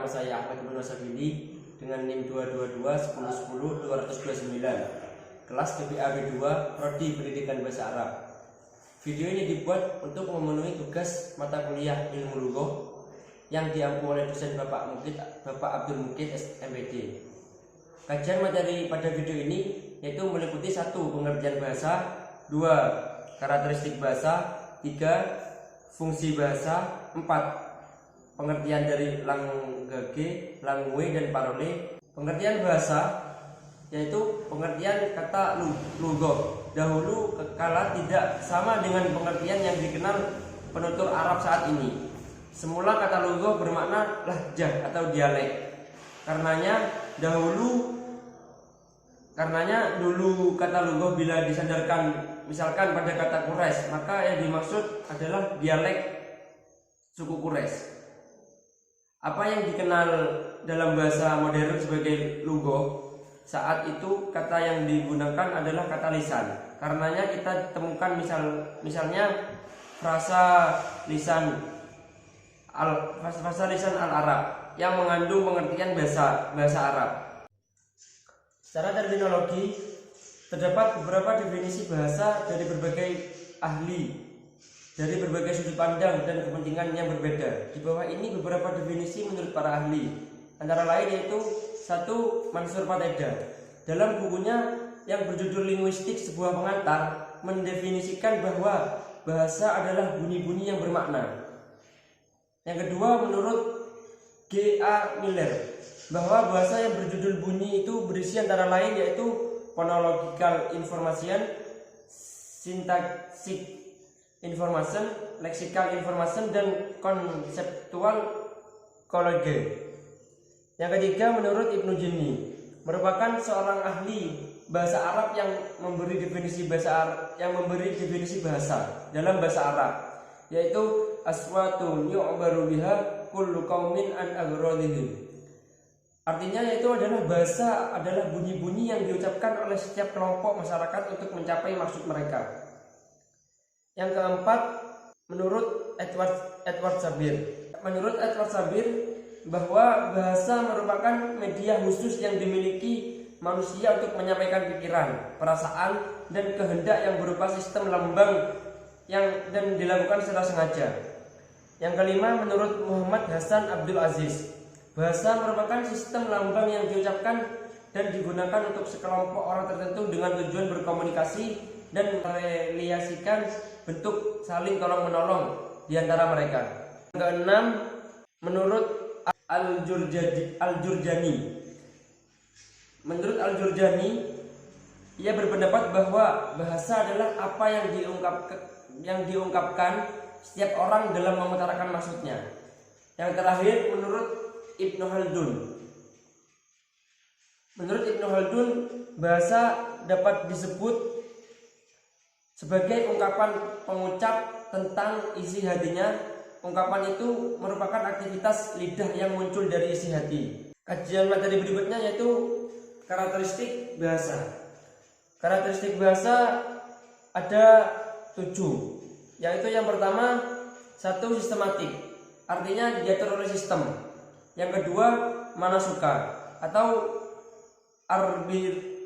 Nama saya Ahmad Ibnu Sabili dengan NIM 222-1010-229, kelas GPA B2, Prodi Pendidikan Bahasa Arab. Video ini dibuat untuk memenuhi tugas mata kuliah Ilmu Lugah yang diampu oleh dosen Bapak Abdul Mukid MPD. Kajian materi pada video ini yaitu meliputi 1. Pengertian bahasa, 2. Karakteristik bahasa, 3. Fungsi bahasa, 4. Pengertian dari langgage, langue, dan parole. Pengertian bahasa yaitu pengertian kata lugah dahulu kala tidak sama dengan pengertian yang dikenal penutur Arab saat ini. Semula kata lugah bermakna lahjah atau dialek. Karenanya dulu kata lugah bila disandarkan misalkan pada kata Quraisy, maka yang dimaksud adalah dialek suku Quraisy. Apa yang dikenal dalam bahasa modern sebagai lugah saat itu kata yang digunakan adalah kata lisan. Karenanya kita temukan misalnya frasa lisan al-Arab yang mengandung pengertian bahasa Arab. Secara terminologi terdapat beberapa definisi bahasa dari berbagai ahli dari berbagai sudut pandang dan kepentingan yang berbeda. Di bawah ini beberapa definisi menurut para ahli. Antara lain yaitu 1. Mansur Fateda dalam bukunya yang berjudul Linguistik Sebuah Pengantar mendefinisikan bahwa bahasa adalah bunyi-bunyi yang bermakna. Yang kedua, menurut G.A. Miller, bahwa bahasa yang berjudul bunyi itu berisi antara lain yaitu phonological information, syntactic information, lexical information, dan conceptual collage. Yang ketiga, menurut Ibnu Jinni, merupakan seorang ahli bahasa Arab yang memberi definisi bahasa dalam bahasa Arab, yaitu aswatun yu'baru biha kullu qaumin an agradihim. Artinya yaitu bahasa adalah bunyi-bunyi yang diucapkan oleh setiap kelompok masyarakat untuk mencapai maksud mereka. Yang keempat, menurut Edward Sabir. Menurut Edward Sabir, bahwa bahasa merupakan media khusus yang dimiliki manusia untuk menyampaikan pikiran, perasaan, dan kehendak yang berupa sistem lambang dan dilakukan secara sengaja. Yang kelima, menurut Muhammad Hasan Abdul Aziz, bahasa merupakan sistem lambang yang diucapkan dan digunakan untuk sekelompok orang tertentu dengan tujuan berkomunikasi dan mereliasikan bentuk saling tolong-menolong di antara mereka. Yang keenam, menurut Al-Jurjani. Menurut Al-Jurjani, ia berpendapat bahwa bahasa adalah apa yang diungkapkan setiap orang dalam mengutarakan maksudnya. Yang terakhir, menurut Ibnu Khaldun. Menurut Ibnu Khaldun, bahasa dapat disebut sebagai ungkapan pengucap tentang isi hatinya. Ungkapan itu merupakan aktivitas lidah yang muncul dari isi hati. Kajian materi berikutnya yaitu karakteristik bahasa. Karakteristik bahasa ada 7, yaitu yang pertama 1. Sistematik, artinya diatur oleh sistem. Yang kedua, manasuka atau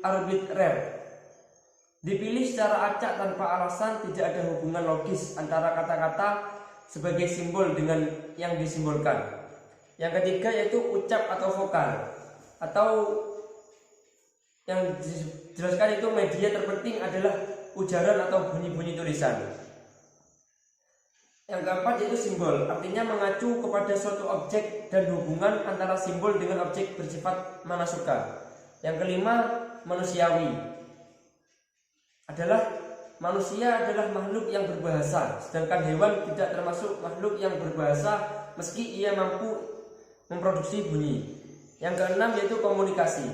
arbitrer, dipilih secara acak tanpa alasan, tidak ada hubungan logis antara kata-kata sebagai simbol dengan yang disimbolkan. Yang ketiga yaitu ucap atau vokal, atau yang dijelaskan itu media terpenting adalah ujaran atau bunyi-bunyi tulisan. Yang keempat yaitu simbol, artinya mengacu kepada suatu objek dan hubungan antara simbol dengan objek bersifat manasuka. Yang kelima, manusiawi, manusia adalah makhluk yang berbahasa, sedangkan hewan tidak termasuk makhluk yang berbahasa meski ia mampu memproduksi bunyi. Yang keenam yaitu komunikasi.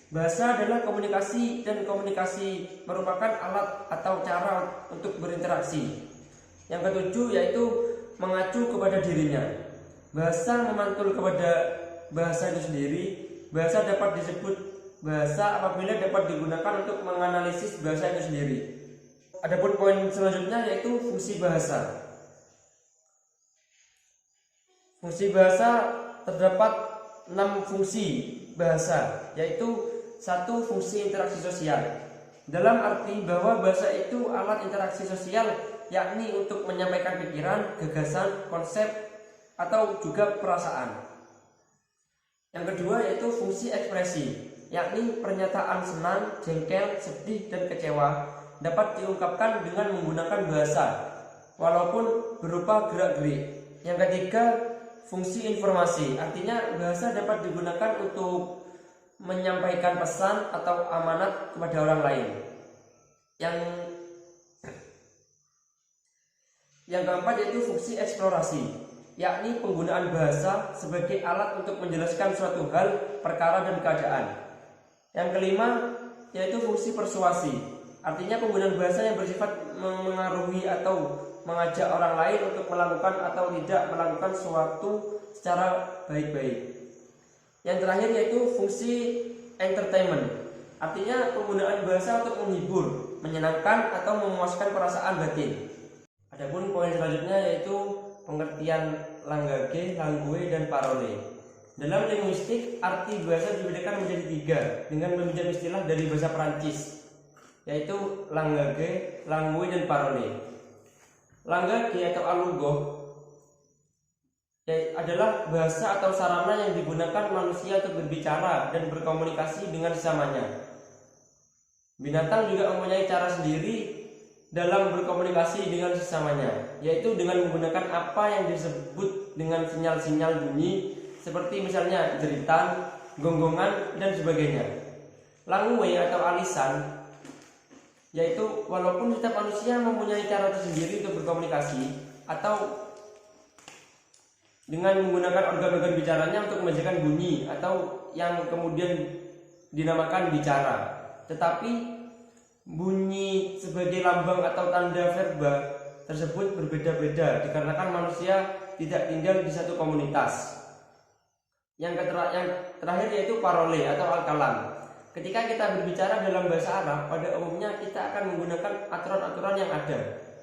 Bahasa adalah komunikasi, dan komunikasi merupakan alat atau cara untuk berinteraksi. Yang ketujuh yaitu mengacu kepada dirinya. Bahasa memantul kepada bahasa itu sendiri. Bahasa dapat disebut bahasa apabila dapat digunakan untuk menganalisis bahasa itu sendiri. Adapun poin selanjutnya yaitu fungsi bahasa. Fungsi bahasa terdapat 6 fungsi bahasa, yaitu 1. Fungsi interaksi sosial, dalam arti bahwa bahasa itu alat interaksi sosial, yakni untuk menyampaikan pikiran, gagasan, konsep, atau juga perasaan. Yang kedua yaitu fungsi ekspresi, yakni pernyataan senang, jengkel, sedih, dan kecewa dapat diungkapkan dengan menggunakan bahasa, walaupun berupa gerak-gerik. Yang ketiga, fungsi informasi, artinya bahasa dapat digunakan untuk menyampaikan pesan atau amanat kepada orang lain. Yang keempat yaitu fungsi eksplorasi, yakni penggunaan bahasa sebagai alat untuk menjelaskan suatu hal, perkara, dan keadaan. Yang kelima yaitu fungsi persuasi, artinya penggunaan bahasa yang bersifat mengaruhi atau mengajak orang lain untuk melakukan atau tidak melakukan suatu secara baik-baik. Yang terakhir yaitu fungsi entertainment, artinya penggunaan bahasa untuk menghibur, menyenangkan, atau memuaskan perasaan batin. Adapun poin selanjutnya yaitu pengertian langgage, langue, dan parole. Dalam linguistik, arti bahasa dibedakan menjadi 3 dengan meminjam istilah dari bahasa Perancis, yaitu langgage, langue, dan parole. Langgage atau alugoh adalah bahasa atau sarana yang digunakan manusia untuk berbicara dan berkomunikasi dengan sesamanya. Binatang juga mempunyai cara sendiri dalam berkomunikasi dengan sesamanya, yaitu dengan menggunakan apa yang disebut dengan sinyal-sinyal bunyi, seperti misalnya jeritan, gonggongan, dan sebagainya. Langue atau alisan, yaitu walaupun setiap manusia mempunyai cara tersendiri untuk berkomunikasi atau dengan menggunakan organ-organ bicaranya untuk menghasilkan bunyi atau yang kemudian dinamakan bicara, tetapi bunyi sebagai lambang atau tanda verba tersebut berbeda-beda dikarenakan manusia tidak tinggal di satu komunitas. Yang terakhir yaitu parole atau al-kalam. Ketika kita berbicara dalam bahasa Arab, pada umumnya kita akan menggunakan aturan-aturan yang ada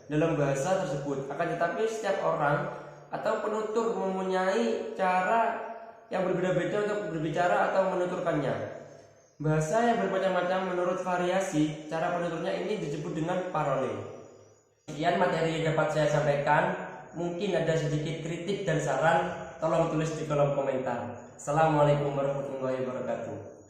dalam bahasa tersebut. Akan tetapi setiap orang atau penutur mempunyai cara yang berbeda-beda untuk berbicara atau menuturkannya. Bahasa yang bermacam-macam menurut variasi cara penuturnya ini disebut dengan parole. Sekian materi yang dapat saya sampaikan. Mungkin ada sedikit kritik dan saran, tolong tulis di kolom komentar. Assalamualaikum warahmatullahi wabarakatuh.